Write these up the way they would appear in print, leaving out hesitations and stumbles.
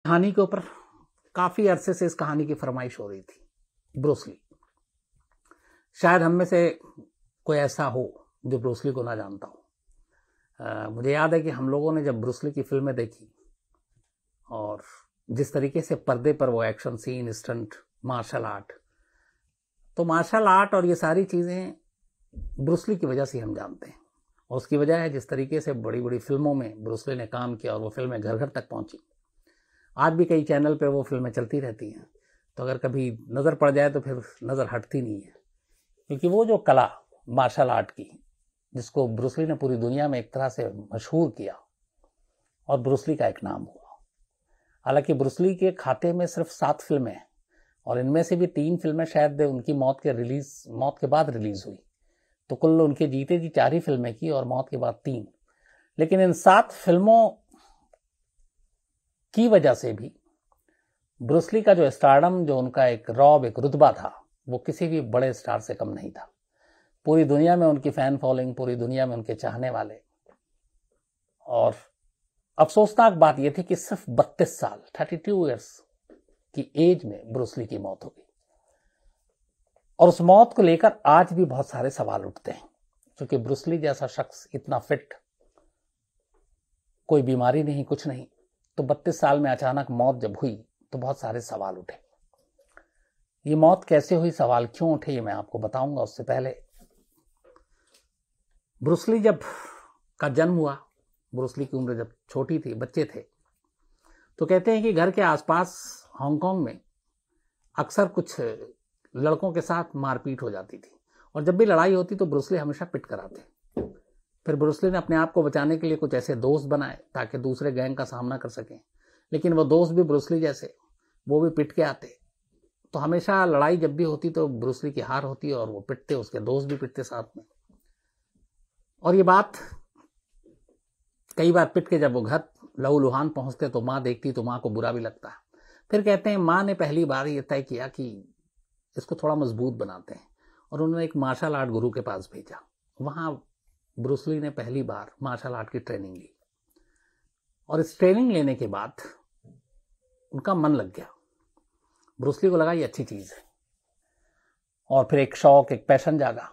कहानी के ऊपर काफी अरसे से इस कहानी की फरमाइश हो रही थी, ब्रूस ली। शायद हम में से कोई ऐसा हो जो ब्रूस ली को ना जानता हो। मुझे याद है कि हम लोगों ने जब ब्रूस ली की फिल्में देखी और जिस तरीके से पर्दे पर वो action scene, stunt, martial art, तो मार्शल आर्ट और ये सारी चीजें ब्रूस ली की वजह से हम जानते हैं। और उसकी वजह है जिस तरीके से बड़ी बड़ी फिल्मों में ब्रूस ली ने काम किया और वो फिल्में घर घर तक पहुंची। आज भी कई चैनल पे वो फिल्में चलती रहती हैं, तो अगर कभी नज़र पड़ जाए तो फिर नज़र हटती नहीं है, क्योंकि वो जो कला मार्शल आर्ट की, जिसको ब्रूस ली ने पूरी दुनिया में एक तरह से मशहूर किया और ब्रूस ली का एक नाम हुआ। हालांकि ब्रूस ली के खाते में सिर्फ 7 फिल्में हैं और इनमें से भी 3 फिल्में शायद उनकी मौत के बाद रिलीज हुई, तो कुल उनके जीते जी 4 ही फिल्में की और मौत के बाद 3। लेकिन इन 7 फिल्मों की वजह से भी ब्रूस ली का जो स्टारडम, जो उनका एक रौब, एक रुतबा था, वो किसी भी बड़े स्टार से कम नहीं था। पूरी दुनिया में उनकी फैन फॉलोइंग, पूरी दुनिया में उनके चाहने वाले। और अफसोसनाक बात यह थी कि सिर्फ 32 साल 32 ईयर्स की एज में ब्रूस ली की मौत हो गई। और उस मौत को लेकर आज भी बहुत सारे सवाल उठते हैं, क्योंकि ब्रूस ली जैसा शख्स इतना फिट, कोई बीमारी नहीं, कुछ नहीं, तो 32 साल में अचानक मौत जब हुई तो बहुत सारे सवाल उठे। ये मौत कैसे हुई, सवाल क्यों उठे, ये मैं आपको बताऊंगा। उससे पहले ब्रूस ली जब का जन्म हुआ, ब्रूस ली की उम्र जब छोटी थी, बच्चे थे, तो कहते हैं कि घर के आसपास हांगकांग में अक्सर कुछ लड़कों के साथ मारपीट हो जाती थी, और जब भी लड़ाई होती तो ब्रूस ली हमेशा पिट कर आते। फिर ब्रूस ली ने अपने आप को बचाने के लिए कुछ ऐसे दोस्त बनाए ताकि दूसरे गैंग का सामना कर सकें, लेकिन वो दोस्त भी ब्रूस ली जैसे, वो भी पिट के आते। तो हमेशा लड़ाई जब भी होती तो ब्रूस ली की हार होती और वो पिटते, उसके दोस्त भी पिटते साथ में। और ये बात कई बार पिट के जब वो घर लहूलुहान पहुंचते तो माँ देखती तो माँ को बुरा भी लगता। फिर कहते हैं माँ ने पहली बार ये तय किया कि इसको थोड़ा मजबूत बनाते हैं, और उन्होंने एक मार्शल आर्ट गुरु के पास भेजा। वहां ब्रूस ली ने पहली बार मार्शल आर्ट की ट्रेनिंग ली, और इस ट्रेनिंग लेने के बाद उनका मन लग गया। ब्रूस ली को लगा ये अच्छी चीज है, और फिर एक शौक, एक पैशन जागा।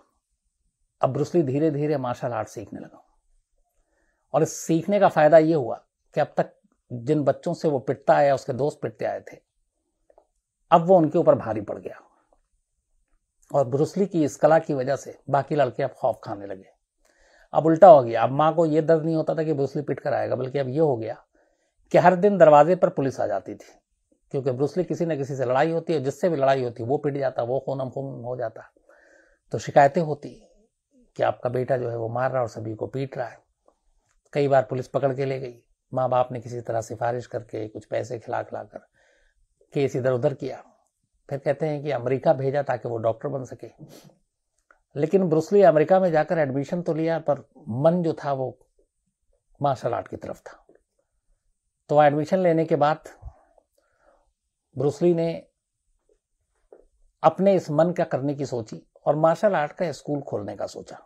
अब ब्रूस ली धीरे धीरे मार्शल आर्ट सीखने लगा, और इस सीखने का फायदा ये हुआ कि अब तक जिन बच्चों से वो पिटता आया, उसके दोस्त पिटते आए थे, अब वो उनके ऊपर भारी पड़ गया। और ब्रूस ली की इस कला की वजह से बाकी लड़के अब खौफ खाने लगे। अब उल्टा हो गया, अब माँ को ये दर्द नहीं होता था कि ब्रूस ली पिट कर आएगा, बल्कि अब ये हो गया कि हर दिन दरवाजे पर पुलिस आ जाती थी, क्योंकि ब्रूस ली किसी न किसी से लड़ाई होती है, जिससे भी लड़ाई होती वो पिट जाता, वो खून खून हो जाता। तो शिकायतें होती कि आपका बेटा जो है वो मार रहा और सभी को पीट रहा है। कई बार पुलिस पकड़ के ले गई, माँ बाप ने किसी तरह सिफारिश करके कुछ पैसे खिला कर केस इधर उधर किया। फिर कहते हैं कि अमेरिका भेजा ताकि वो डॉक्टर बन सके। लेकिन ब्रूस ली अमेरिका में जाकर एडमिशन तो लिया, पर मन जो था वो मार्शल आर्ट की तरफ था। तो एडमिशन लेने के बाद ब्रूस ली ने अपने इस मन का करने की सोची और मार्शल आर्ट का स्कूल खोलने का सोचा।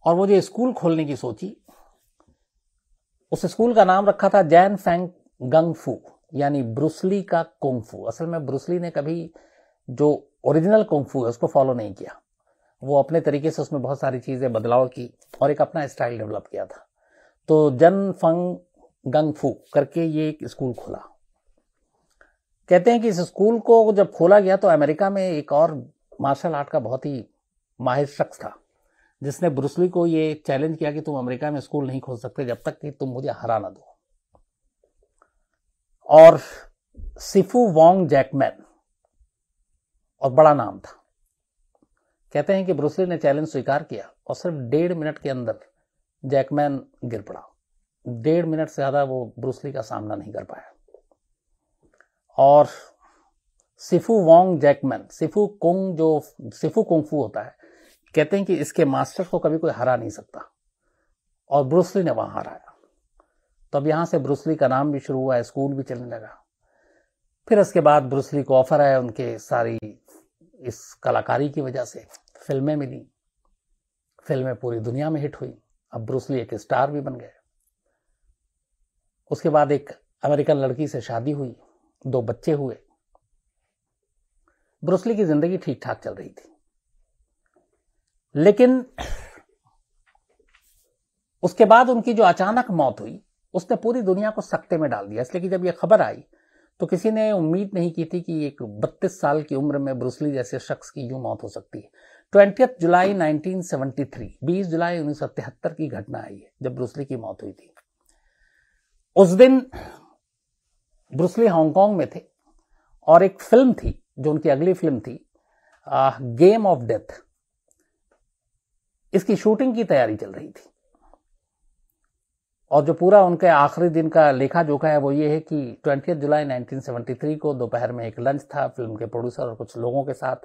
और वो जो स्कूल खोलने की सोची, उस स्कूल का नाम रखा था जैन फैंग गंग फू, यानी ब्रूस ली का कुंग फू। असल में ब्रूस ली ने कभी जो ओरिजिनल कुंग फू है उसको फॉलो नहीं किया, वो अपने तरीके से उसमें बहुत सारी चीजें बदलाव की और एक अपना स्टाइल डेवलप किया था। तो जन फंग गंग फू करके ये एक स्कूल खोला। कहते हैं कि इस स्कूल को जब खोला गया तो अमेरिका में एक और मार्शल आर्ट का बहुत ही माहिर शख्स था, जिसने ब्रूस ली को ये चैलेंज किया कि तुम अमेरिका में स्कूल नहीं खोल सकते जब तक कि तुम मुझे हरा ना दो। और सिफू वोंग जैकमैन, और बड़ा नाम था। कहते हैं कि ब्रूस ली ने चैलेंज स्वीकार किया और सिर्फ 1.5 मिनट के अंदर जैकमैन गिर पड़ा। 1.5 मिनट से ज्यादा वो ब्रूस ली का सामना नहीं कर पाया। और Sifu Wong Jackman, Sifu kung फू होता है, कहते हैं कि इसके मास्टर को कभी कोई हरा नहीं सकता, और ब्रूस ली ने वहां हराया। तो अब यहां से ब्रूस ली का नाम भी शुरू हुआ, स्कूल भी चलने लगा। फिर इसके बाद ब्रूस ली को ऑफर आया, उनके सारी इस कलाकारी की वजह से फिल्में मिली, फिल्में पूरी दुनिया में हिट हुई। अब ब्रूस ली एक स्टार भी बन गए। उसके बाद एक अमेरिकन लड़की से शादी हुई, 2 बच्चे हुए। ब्रूस ली की जिंदगी ठीक ठाक चल रही थी, लेकिन उसके बाद उनकी जो अचानक मौत हुई उसने पूरी दुनिया को सकते में डाल दिया। इसलिए कि जब यह खबर आई तो किसी ने उम्मीद नहीं की थी कि एक 32 साल की उम्र में ब्रूस ली जैसे शख्स की यूं मौत हो सकती है। 20 जुलाई 1973, 20 जुलाई 1973 की घटना आई है जब ब्रूस ली की मौत हुई थी। उस दिन ब्रूस ली हांगकांग में थे और एक फिल्म थी जो उनकी अगली फिल्म थी, गेम ऑफ डेथ। इसकी शूटिंग की तैयारी चल रही थी और जो पूरा उनके आखिरी दिन का लेखा जोखा है वो ये है कि 20 जुलाई 1973 को दोपहर में एक लंच था फिल्म के प्रोड्यूसर और कुछ लोगों के साथ।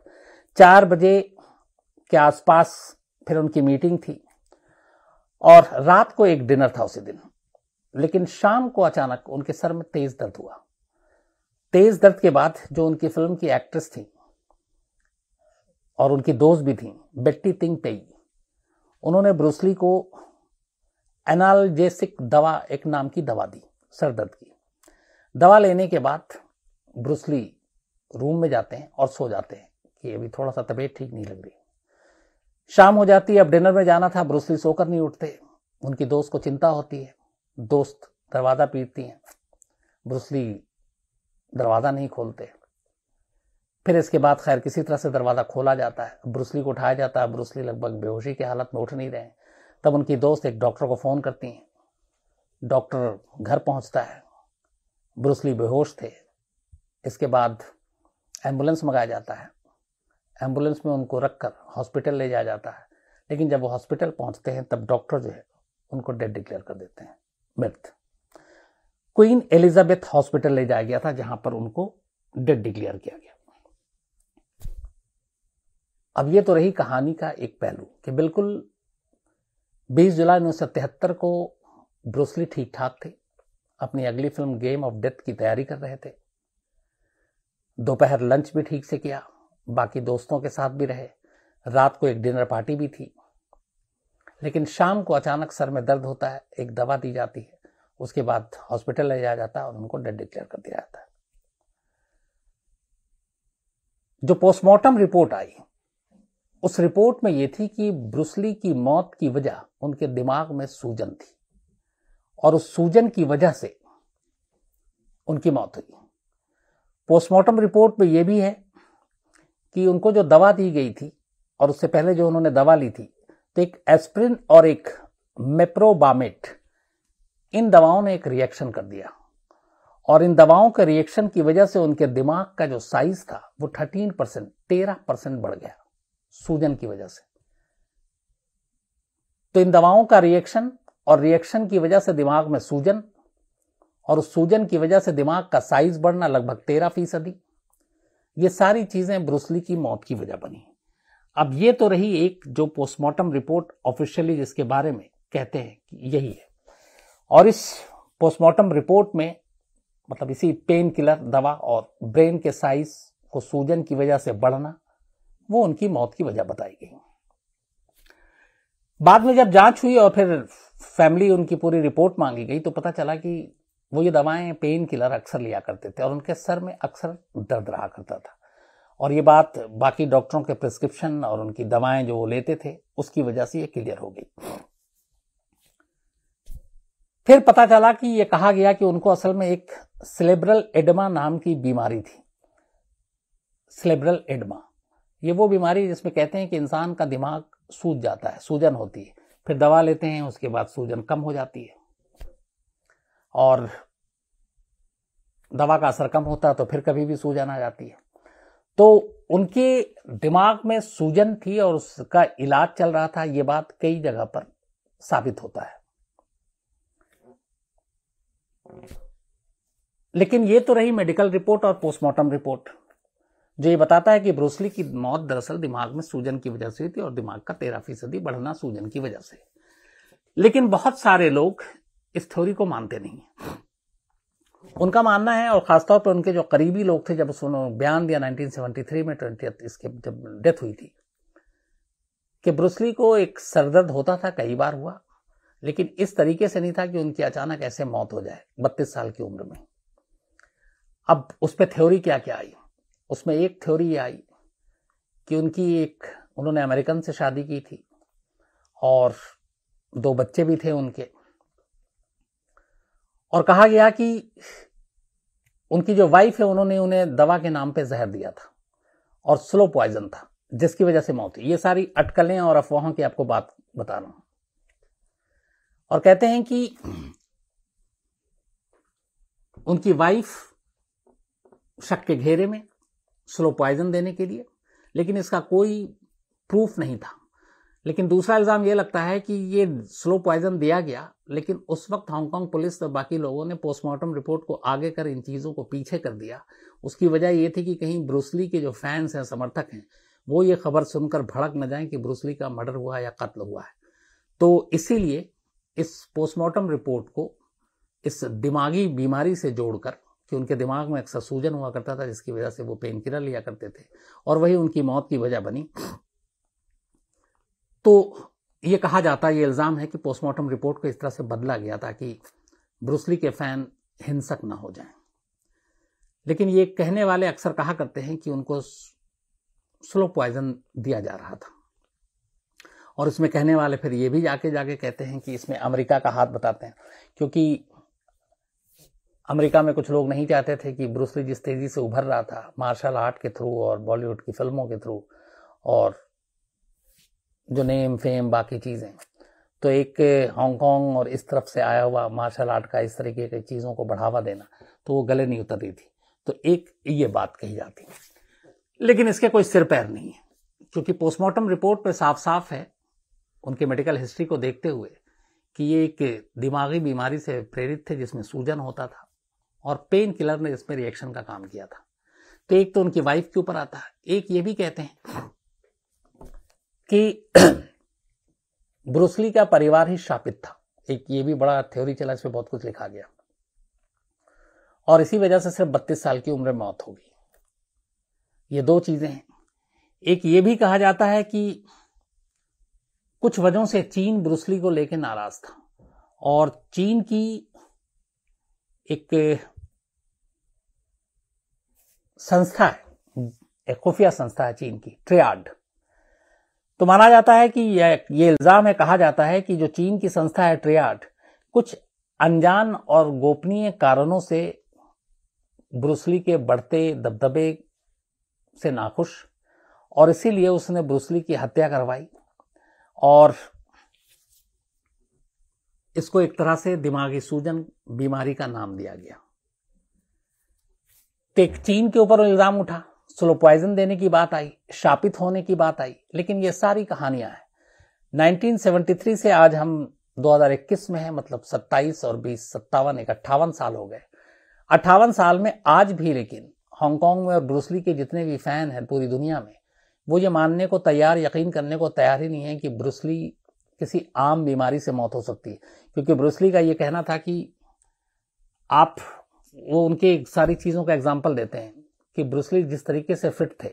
4 बजे के आसपास फिर उनकी मीटिंग थी और रात को एक डिनर था उसी दिन। लेकिन शाम को अचानक उनके सर में तेज दर्द हुआ। तेज दर्द के बाद जो उनकी फिल्म की एक्ट्रेस थी और उनकी दोस्त भी थी, बेट्टी तिंग पेई, उन्होंने ब्रूस ली को एनाल्जेसिक दवा, एक नाम की दवा दी सर दर्द की। दवा लेने के बाद ब्रूस ली रूम में जाते हैं और सो जाते हैं कि अभी थोड़ा सा तबीयत ठीक नहीं लग रही। शाम हो जाती है, अब डिनर में जाना था, ब्रूस ली सोकर नहीं उठते। उनकी दोस्त को चिंता होती है, दोस्त दरवाजा पीटती हैं, ब्रूस ली दरवाजा नहीं खोलते। फिर इसके बाद खैर किसी तरह से दरवाजा खोला जाता है, ब्रूस ली को उठाया जाता है। ब्रूस ली लगभग बेहोशी की हालत में उठ नहीं रहे। तब उनकी दोस्त एक डॉक्टर को फोन करती हैं, डॉक्टर घर पहुंचता है, ब्रूस ली बेहोश थे। इसके बाद एम्बुलेंस मंगाया जाता है, एम्बुलेंस में उनको रखकर हॉस्पिटल ले जाया जाता है। लेकिन जब वो हॉस्पिटल पहुंचते हैं तब डॉक्टर जो है उनको डेड डिक्लेयर कर देते हैं, मृत। क्वीन एलिजाबेथ हॉस्पिटल ले जाया गया था जहां पर उनको डेड डिक्लेयर किया गया। अब ये तो रही कहानी का एक पहलू कि बिल्कुल 20 जुलाई 1973 को ब्रूस ली ठीक ठाक थे, अपनी अगली फिल्म गेम ऑफ डेथ की तैयारी कर रहे थे। दोपहर लंच भी ठीक से किया, बाकी दोस्तों के साथ भी रहे, रात को एक डिनर पार्टी भी थी। लेकिन शाम को अचानक सर में दर्द होता है, एक दवा दी जाती है, उसके बाद हॉस्पिटल ले जाया जाता है और उनको डेड डिक्लेयर कर दिया जाता है। जो पोस्टमार्टम रिपोर्ट आई उस रिपोर्ट में यह थी कि ब्रूस ली की मौत की वजह उनके दिमाग में सूजन थी और उस सूजन की वजह से उनकी मौत हुई। पोस्टमार्टम रिपोर्ट में यह भी है कि उनको जो दवा दी गई थी और उससे पहले जो उन्होंने दवा ली थी, तो एक एस्प्रिन और एक मेप्रोबामेट, इन दवाओं ने एक रिएक्शन कर दिया और इन दवाओं के रिएक्शन की वजह से उनके दिमाग का जो साइज था वो 13% बढ़ गया सूजन की वजह से। तो इन दवाओं का रिएक्शन और रिएक्शन की वजह से दिमाग में सूजन और उस सूजन की वजह से दिमाग का साइज बढ़ना लगभग 13%, ये सारी चीजें ब्रूस ली की मौत की वजह बनी। अब ये तो रही एक जो पोस्टमार्टम रिपोर्ट ऑफिशियली जिसके बारे में कहते हैं कि यही है। और इस पोस्टमार्टम रिपोर्ट में मतलब इसी पेन किलर दवा और ब्रेन के साइज को सूजन की वजह से बढ़ना, वो उनकी मौत की वजह बताई गई। बाद में जब जांच हुई और फिर फैमिली उनकी पूरी रिपोर्ट मांगी गई तो पता चला कि वो ये दवाएं पेन किलर अक्सर लिया करते थे और उनके सर में अक्सर दर्द रहा करता था। और ये बात बाकी डॉक्टरों के प्रिस्क्रिप्शन और उनकी दवाएं जो वो लेते थे उसकी वजह से ये क्लियर हो गई। फिर पता चला कि ये कहा गया कि उनको असल में एक सेरेब्रल एडमा नाम की बीमारी थी। सेरेब्रल एडमा ये वो बीमारी जिसमें कहते हैं कि इंसान का दिमाग सूज जाता है, सूजन होती है, फिर दवा लेते हैं, उसके बाद सूजन कम हो जाती है और दवा का असर कम होता है तो फिर कभी भी सूजन आ जाती है। तो उनके दिमाग में सूजन थी और उसका इलाज चल रहा था, ये बात कई जगह पर साबित होता है। लेकिन ये तो रही मेडिकल रिपोर्ट और पोस्टमार्टम रिपोर्ट जो ये बताता है कि ब्रूस ली की मौत दरअसल दिमाग में सूजन की वजह से हुई थी और दिमाग का 13% बढ़ना सूजन की वजह से। लेकिन बहुत सारे लोग इस थ्योरी को मानते नहीं। उनका मानना है, और खासतौर पर उनके जो करीबी लोग थे, जब उन्होंने बयान दिया 1973 में 20th इसके जब डेथ हुई थी, कि ब्रूस ली को एक सरदर्द होता था, कई बार हुआ, लेकिन इस तरीके से नहीं था कि उनकी अचानक ऐसे मौत हो जाए 32 साल की उम्र में। अब उस पर थ्योरी क्या क्या आई? उसमें एक थ्योरी ये आई कि उन्होंने अमेरिकन से शादी की थी और 2 बच्चे भी थे उनके, और कहा गया कि उनकी जो वाइफ है उन्होंने उन्हें दवा के नाम पे जहर दिया था और स्लो पॉइजन था, जिसकी वजह से मौत हुई। ये सारी अटकलें और अफवाहों की आपको बात बता रहा हूं। और कहते हैं कि उनकी वाइफ शक के घेरे में स्लो पॉइजन देने के लिए, लेकिन इसका कोई प्रूफ नहीं था। लेकिन दूसरा इल्जाम यह लगता है कि ये स्लो पॉइजन दिया गया, लेकिन उस वक्त हांगकांग पुलिस और बाकी लोगों ने पोस्टमार्टम रिपोर्ट को आगे कर इन चीज़ों को पीछे कर दिया। उसकी वजह ये थी कि कहीं ब्रूस ली के जो फैंस हैं, समर्थक हैं, वो ये खबर सुनकर भड़क न जाएं कि ब्रूस ली का मर्डर हुआ या कत्ल हुआ है। तो इसीलिए इस पोस्टमार्टम रिपोर्ट को इस दिमागी बीमारी से जोड़कर, कि उनके दिमाग में अक्सर सूजन हुआ करता था जिसकी वजह से वो पेन किलर लिया करते थे और वही उनकी मौत की वजह बनी, तो ये कहा जाता है, ये इल्ज़ाम है कि पोस्टमार्टम रिपोर्ट को इस तरह से बदला गया ताकि ब्रूस ली के फैन हिंसक ना हो जाएं। लेकिन ये कहने वाले अक्सर कहा करते हैं कि उनको स्लो पॉइजन दिया जा रहा था, और इसमें कहने वाले फिर ये भी जाके कहते हैं कि इसमें अमेरिका का हाथ बताते हैं, क्योंकि अमेरिका में कुछ लोग नहीं चाहते थे कि ब्रूस ली जिस तेजी से उभर रहा था मार्शल आर्ट के थ्रू और बॉलीवुड की फिल्मों के थ्रू और जो नेम फेम बाकी चीज़ें, तो एक हांगकांग और इस तरफ से आया हुआ मार्शल आर्ट का इस तरीके की चीज़ों को बढ़ावा देना, तो वो गले नहीं उतर रही थी। तो एक ये बात कही जाती, लेकिन इसके कोई सिर पैर नहीं है, क्योंकि पोस्टमार्टम रिपोर्ट पे साफ साफ है उनके मेडिकल हिस्ट्री को देखते हुए कि ये एक दिमागी बीमारी से प्रेरित थे जिसमें सूजन होता था और पेन किलर ने इसमें रिएक्शन का काम किया था। तो एक तो उनकी वाइफ के ऊपर आता है, एक ये भी कहते हैं कि ब्रूस ली का परिवार ही शापित था। एक ये भी बड़ा थ्योरी चला, इस पे बहुत कुछ लिखा गया, और इसी वजह से सिर्फ 32 साल की उम्र में मौत होगी। ये 2 चीजें हैं। एक ये भी कहा जाता है कि कुछ वजहों से चीन ब्रूस ली को लेकर नाराज था, और चीन की एक संस्था है, एक खुफिया संस्था है चीन की, ट्रियाड। तो माना जाता है कि ये इल्जाम है, कहा जाता है कि जो चीन की संस्था है ट्रियाड, कुछ अनजान और गोपनीय कारणों से ब्रूस ली के बढ़ते दबदबे से नाखुश, और इसीलिए उसने ब्रूस ली की हत्या करवाई और इसको एक तरह से दिमागी सूजन बीमारी का नाम दिया गया। तो एक चीन के ऊपर इल्जाम उठा, स्लो पॉइजन देने की बात आई, शापित होने की बात आई, लेकिन ये सारी कहानियां हैं। 1973 से आज हम 2021 में हैं, मतलब 27 और 20 57 58 साल हो गए। 58 साल में आज भी लेकिन हांगकांग में और ब्रूस ली के जितने भी फैन हैं पूरी दुनिया में, वो ये मानने को तैयार, यकीन करने को तैयार ही नहीं है कि ब्रूस ली किसी आम बीमारी से मौत हो सकती है। क्योंकि ब्रूस ली का ये कहना था कि वो उनके सारी चीज़ों का एग्जाम्पल देते हैं कि ब्रूस ली जिस तरीके से फिट थे,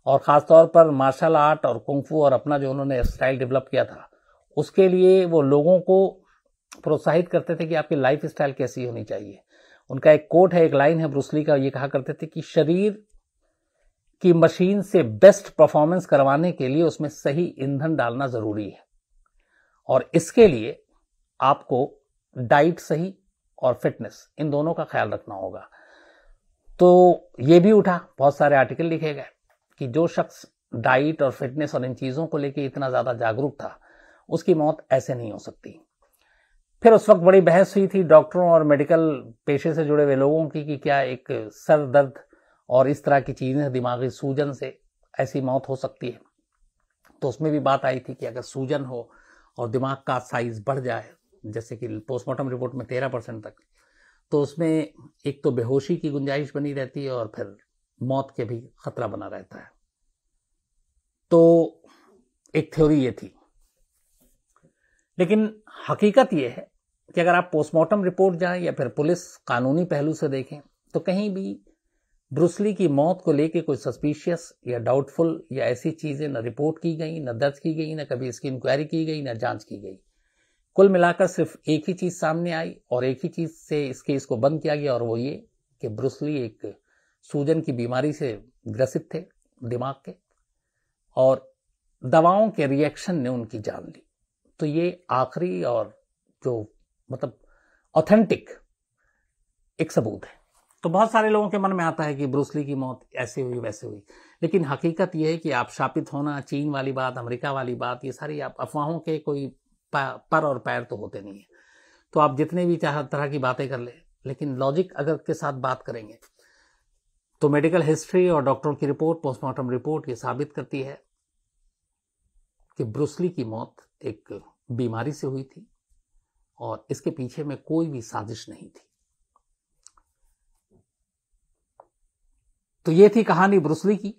और ख़ासतौर पर मार्शल आर्ट और कुंफू और अपना जो उन्होंने स्टाइल डेवलप किया था, उसके लिए वो लोगों को प्रोत्साहित करते थे कि आपकी लाइफ स्टाइल कैसी होनी चाहिए। उनका एक कोट है, एक लाइन है ब्रूस ली का, ये कहा करते थे कि शरीर की मशीन से बेस्ट परफॉर्मेंस करवाने के लिए उसमें सही ईंधन डालना ज़रूरी है, और इसके लिए आपको डाइट सही और फिटनेस, इन दोनों का ख्याल रखना होगा। तो ये भी उठा, बहुत सारे आर्टिकल लिखे गए कि जो शख्स डाइट और फिटनेस और इन चीज़ों को लेके इतना ज़्यादा जागरूक था, उसकी मौत ऐसे नहीं हो सकती। फिर उस वक्त बड़ी बहस हुई थी डॉक्टरों और मेडिकल पेशे से जुड़े हुए लोगों की कि क्या एक सर दर्द और इस तरह की चीज़ें, दिमागी सूजन से ऐसी मौत हो सकती है। तो उसमें भी बात आई थी कि अगर सूजन हो और दिमाग का साइज बढ़ जाए, जैसे कि पोस्टमार्टम रिपोर्ट में 13% तक, तो उसमें एक तो बेहोशी की गुंजाइश बनी रहती है और फिर मौत के भी खतरा बना रहता है। तो एक थ्योरी ये थी, लेकिन हकीकत ये है कि अगर आप पोस्टमार्टम रिपोर्ट जाएं या फिर पुलिस कानूनी पहलू से देखें, तो कहीं भी ब्रूस ली की मौत को लेके कोई सस्पिशियस या डाउटफुल या ऐसी चीजें न रिपोर्ट की गई, न दर्ज की गई, न कभी इसकी इंक्वायरी की गई, न जांच की गई। कुल मिलाकर सिर्फ एक ही चीज सामने आई और एक ही चीज से इस केस को बंद किया गया, और वो ये कि ब्रूस ली एक सूजन की बीमारी से ग्रसित थे दिमाग के, और दवाओं के रिएक्शन ने उनकी जान ली। तो ये आखिरी और जो मतलब ऑथेंटिक एक सबूत है। तो बहुत सारे लोगों के मन में आता है कि ब्रूस ली की मौत ऐसे हुई वैसे हुई, लेकिन हकीकत यह है कि आप शापित होना, चीन वाली बात, अमेरिका वाली बात, ये सारी आप अफवाहों के कोई पर और पैर तो होते नहीं है। तो आप जितने भी तरह की बातें कर ले, लेकिन लॉजिक अगर के साथ बात करेंगे तो मेडिकल हिस्ट्री और डॉक्टरों की रिपोर्ट, पोस्टमार्टम रिपोर्ट ये साबित करती है कि ब्रूस ली की मौत एक बीमारी से हुई थी और इसके पीछे में कोई भी साजिश नहीं थी। तो ये थी कहानी ब्रूस ली की।